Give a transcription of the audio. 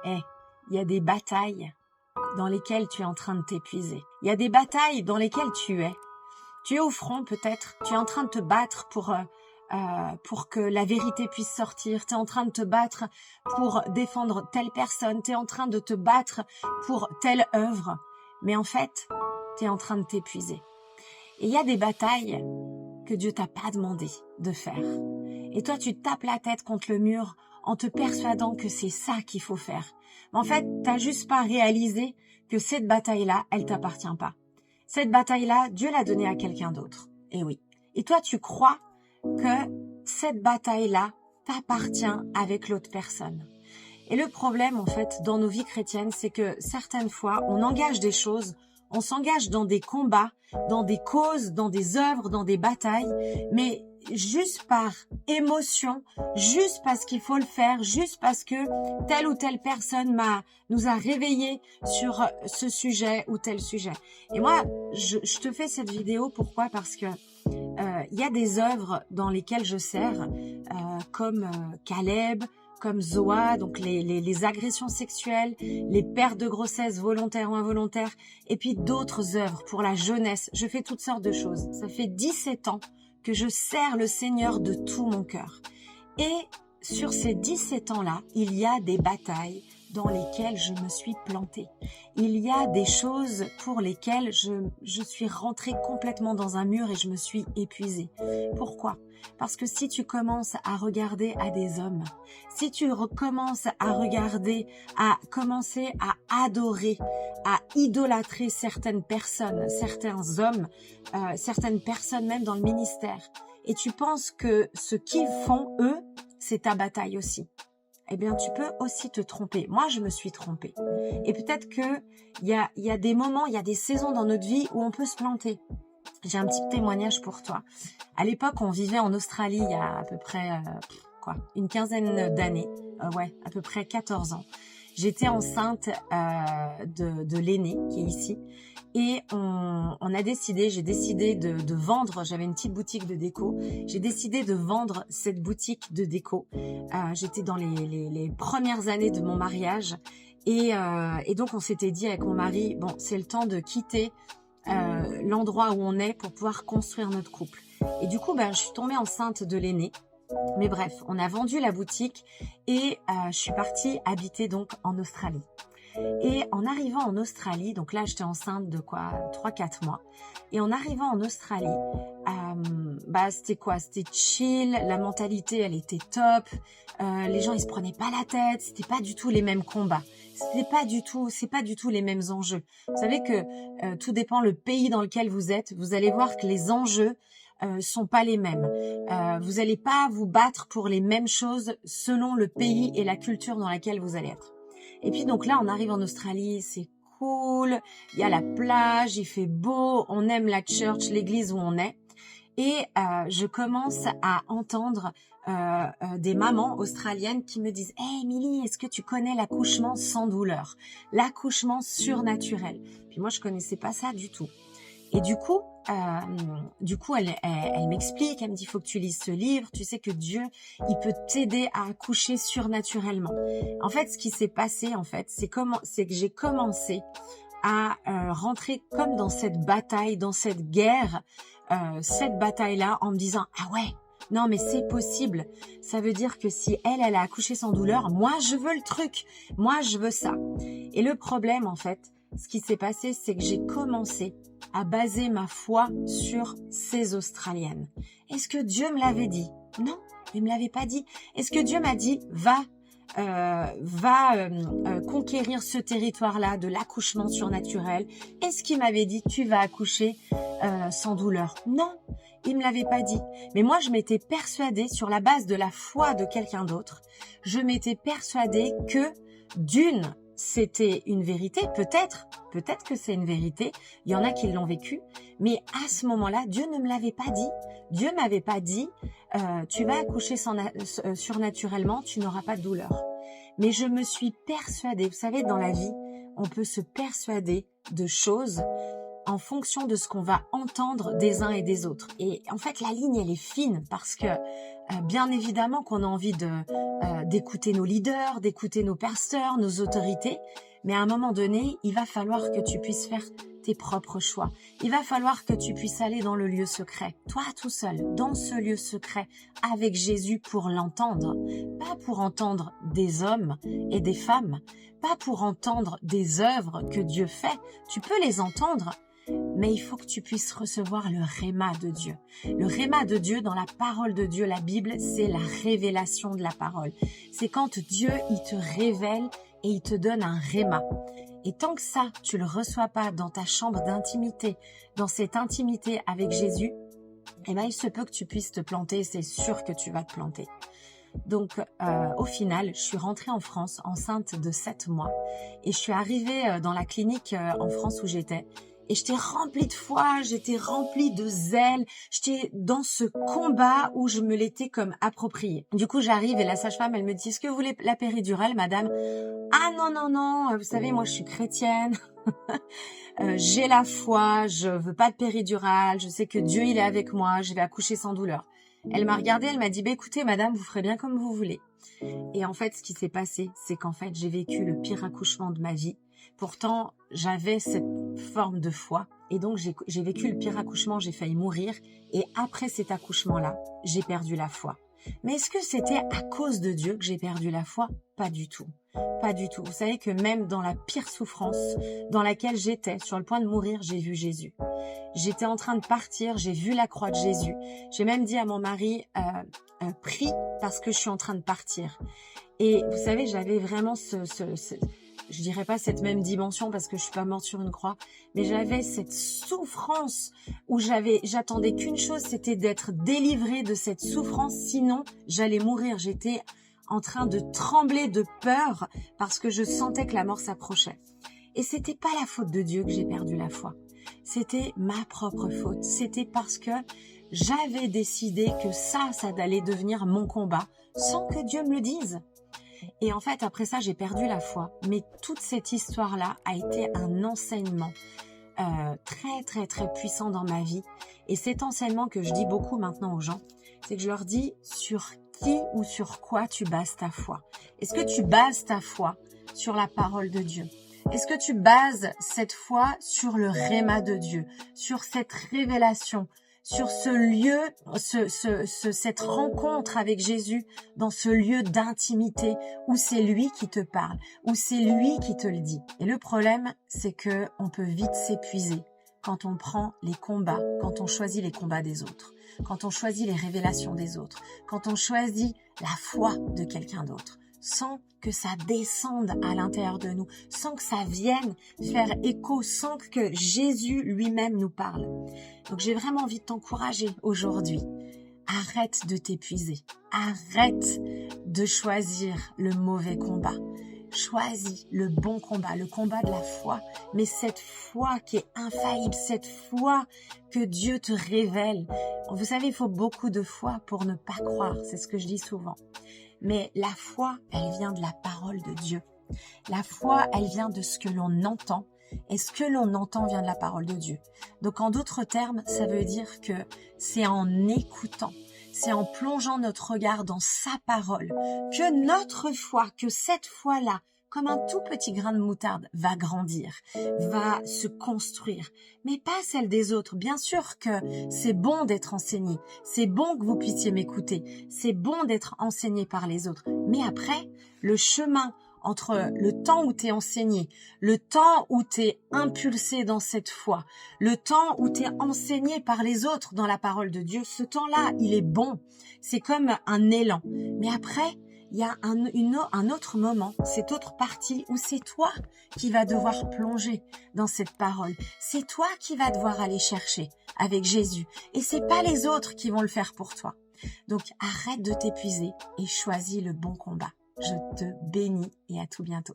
il y a des batailles dans lesquelles tu es en train de t'épuiser. Il y a des batailles dans lesquelles tu es. Tu es au front peut-être, tu es en train de te battre pour que la vérité puisse sortir, tu es en train de te battre pour défendre telle personne, tu es en train de te battre pour telle œuvre, mais en fait, tu es en train de t'épuiser. Et il y a des batailles que Dieu t'a pas demandé de faire. Et toi, tu tapes la tête contre le mur en te persuadant que c'est ça qu'il faut faire. Mais en fait, t'as juste pas réalisé que cette bataille-là, elle t'appartient pas. Cette bataille-là, Dieu l'a donnée à quelqu'un d'autre. Et oui. Et toi, tu crois que cette bataille-là t'appartient avec l'autre personne. Et le problème, en fait, dans nos vies chrétiennes, c'est que certaines fois, on engage des choses, on s'engage dans des combats, dans des causes, dans des œuvres, dans des batailles, mais juste par émotion, juste parce qu'il faut le faire, juste parce que telle ou telle personne nous a réveillés sur ce sujet ou tel sujet. Et moi, je te fais cette vidéo, pourquoi? Parce que il y a des œuvres dans lesquelles je sers, comme Caleb, comme Zoa, donc les agressions sexuelles, les pertes de grossesse volontaires ou involontaires, et puis d'autres œuvres pour la jeunesse. Je fais toutes sortes de choses. Ça fait 17 ans que je sers le Seigneur de tout mon cœur. Et sur ces 17 ans-là, il y a des batailles dans lesquelles je me suis plantée. Il y a des choses pour lesquelles je suis rentrée complètement dans un mur et je me suis épuisée. Pourquoi? Parce que si tu commences à regarder à des hommes, si tu recommences à regarder, à commencer à adorer, à idolâtrer certaines personnes, certains hommes, certaines personnes même dans le ministère, et tu penses que ce qu'ils font, eux, c'est ta bataille aussi, eh bien, tu peux aussi te tromper. Moi, je me suis trompée. Et peut-être que il y a des moments, il y a des saisons dans notre vie où on peut se planter. J'ai un petit témoignage pour toi. À l'époque, on vivait en Australie il y a à peu près une quinzaine d'années. À peu près 14 ans. J'étais enceinte de l'aîné qui est ici. Et j'ai décidé de vendre, j'avais une petite boutique de déco, j'ai décidé de vendre cette boutique de déco. J'étais dans les premières années de mon mariage et donc on s'était dit avec mon mari, bon, c'est le temps de quitter l'endroit où on est pour pouvoir construire notre couple. Et du coup, je suis tombée enceinte de l'aîné. Mais bref, on a vendu la boutique et je suis partie habiter donc en Australie. Et en arrivant en Australie, donc là j'étais enceinte de 3-4 mois. Et en arrivant en Australie, c'était chill, la mentalité elle était top, les gens ils se prenaient pas la tête, c'était pas du tout les mêmes combats, c'est pas du tout les mêmes enjeux. Vous savez que tout dépend le pays dans lequel vous êtes, vous allez voir que les enjeux sont pas les mêmes. Vous allez pas vous battre pour les mêmes choses selon le pays et la culture dans laquelle vous allez être. Et puis donc là, on arrive en Australie, c'est cool, il y a la plage, il fait beau, on aime la church, l'église où on est. Et je commence à entendre des mamans australiennes qui me disent « Hey Emily, est-ce que tu connais l'accouchement sans douleur? L'accouchement surnaturel ?» Puis moi, je connaissais pas ça du tout. Et du coup, elle m'explique, elle me dit, faut que tu lises ce livre, tu sais que Dieu, il peut t'aider à accoucher surnaturellement. En fait, ce qui s'est passé, c'est que j'ai commencé à rentrer comme dans cette bataille, dans cette guerre, cette bataille-là, en me disant, ah ouais, non mais c'est possible. Ça veut dire que si elle a accouché sans douleur, moi je veux le truc, moi je veux ça. Et le problème, en fait, ce qui s'est passé, c'est que j'ai commencé à baser ma foi sur ces Australiennes. Est-ce que Dieu me l'avait dit? Non, il me l'avait pas dit. Est-ce que Dieu m'a dit, va conquérir ce territoire-là de l'accouchement surnaturel? Est-ce qu'il m'avait dit, tu vas accoucher sans douleur? Non, il me l'avait pas dit. Mais moi, je m'étais persuadée, sur la base de la foi de quelqu'un d'autre, je m'étais persuadée que c'était une vérité, peut-être que c'est une vérité, il y en a qui l'ont vécu, mais à ce moment-là, Dieu ne me l'avait pas dit. Dieu m'avait pas dit, tu vas accoucher surnaturellement, tu n'auras pas de douleur. Mais je me suis persuadée, vous savez, dans la vie, on peut se persuader de choses en fonction de ce qu'on va entendre des uns et des autres. Et en fait, la ligne, elle est fine parce que bien évidemment qu'on a envie d'écouter nos leaders, d'écouter nos pasteurs, nos autorités, mais à un moment donné, il va falloir que tu puisses faire tes propres choix. Il va falloir que tu puisses aller dans le lieu secret, toi tout seul, dans ce lieu secret, avec Jésus pour l'entendre. Pas pour entendre des hommes et des femmes, pas pour entendre des œuvres que Dieu fait. Tu peux les entendre, mais il faut que tu puisses recevoir le réma de Dieu. Le réma de Dieu dans la parole de Dieu, la Bible, c'est la révélation de la parole. C'est quand Dieu, il te révèle et il te donne un réma. Et tant que ça, tu le reçois pas dans ta chambre d'intimité, dans cette intimité avec Jésus, eh ben, il se peut que tu puisses te planter, c'est sûr que tu vas te planter. Donc, au final, je suis rentrée en France enceinte de 7 mois et je suis arrivée dans la clinique en France où j'étais. Et j'étais remplie de foi, j'étais remplie de zèle, j'étais dans ce combat où je me l'étais comme approprié. Du coup, j'arrive et la sage-femme, elle me dit, est-ce que vous voulez la péridurale, madame? Ah non, non, non, vous savez, moi je suis chrétienne, j'ai la foi, je veux pas de péridurale, je sais que Dieu il est avec moi, je vais accoucher sans douleur. Elle m'a regardée, elle m'a dit, écoutez madame, vous ferez bien comme vous voulez. Et en fait, ce qui s'est passé, c'est qu'en fait, j'ai vécu le pire accouchement de ma vie. Pourtant, j'avais cette forme de foi. Et donc, j'ai vécu le pire accouchement, j'ai failli mourir. Et après cet accouchement-là, j'ai perdu la foi. Mais est-ce que c'était à cause de Dieu que j'ai perdu la foi? Pas du tout. Pas du tout. Vous savez que même dans la pire souffrance dans laquelle j'étais, sur le point de mourir, j'ai vu Jésus. J'étais en train de partir, j'ai vu la croix de Jésus. J'ai même dit à mon mari, prie parce que je suis en train de partir. Et vous savez, j'avais vraiment je dirais pas cette même dimension parce que je suis pas morte sur une croix, mais j'avais cette souffrance où j'attendais qu'une chose, c'était d'être délivrée de cette souffrance, sinon j'allais mourir. J'étais en train de trembler de peur parce que je sentais que la mort s'approchait. Et c'était pas la faute de Dieu que j'ai perdu la foi. C'était ma propre faute. C'était parce que j'avais décidé que ça allait devenir mon combat sans que Dieu me le dise. Et en fait, après ça, j'ai perdu la foi. Mais toute cette histoire-là a été un enseignement très, très, très puissant dans ma vie. Et cet enseignement que je dis beaucoup maintenant aux gens, c'est que je leur dis sur qui ou sur quoi tu bases ta foi. Est-ce que tu bases ta foi sur la parole de Dieu? Est-ce que tu bases cette foi sur le réma de Dieu, sur cette révélation, sur ce lieu, cette rencontre avec Jésus, dans ce lieu d'intimité où c'est lui qui te parle, où c'est lui qui te le dit? Et le problème, c'est que on peut vite s'épuiser quand on prend les combats, quand on choisit les combats des autres, quand on choisit les révélations des autres, quand on choisit la foi de quelqu'un d'autre, sans que ça descende à l'intérieur de nous, sans que ça vienne faire écho, sans que Jésus lui-même nous parle. Donc j'ai vraiment envie de t'encourager aujourd'hui. Arrête de t'épuiser. Arrête de choisir le mauvais combat. Choisis le bon combat, le combat de la foi. Mais cette foi qui est infaillible, cette foi que Dieu te révèle. Vous savez, il faut beaucoup de foi pour ne pas croire. C'est ce que je dis souvent. Mais la foi, elle vient de la parole de Dieu. La foi, elle vient de ce que l'on entend. Et ce que l'on entend vient de la parole de Dieu. Donc en d'autres termes, ça veut dire que c'est en écoutant, c'est en plongeant notre regard dans sa parole, que notre foi, que cette foi-là, comme un tout petit grain de moutarde, va grandir, va se construire, mais pas celle des autres. Bien sûr que c'est bon d'être enseigné, c'est bon que vous puissiez m'écouter, c'est bon d'être enseigné par les autres. Mais après, le chemin entre le temps où tu es enseigné, le temps où tu es impulsé dans cette foi, le temps où tu es enseigné par les autres dans la parole de Dieu, ce temps-là, il est bon. C'est comme un élan. Mais après, il y a un autre moment, cette autre partie où c'est toi qui vas devoir plonger dans cette parole. C'est toi qui vas devoir aller chercher avec Jésus. Et c'est pas les autres qui vont le faire pour toi. Donc arrête de t'épuiser et choisis le bon combat. Je te bénis et à tout bientôt.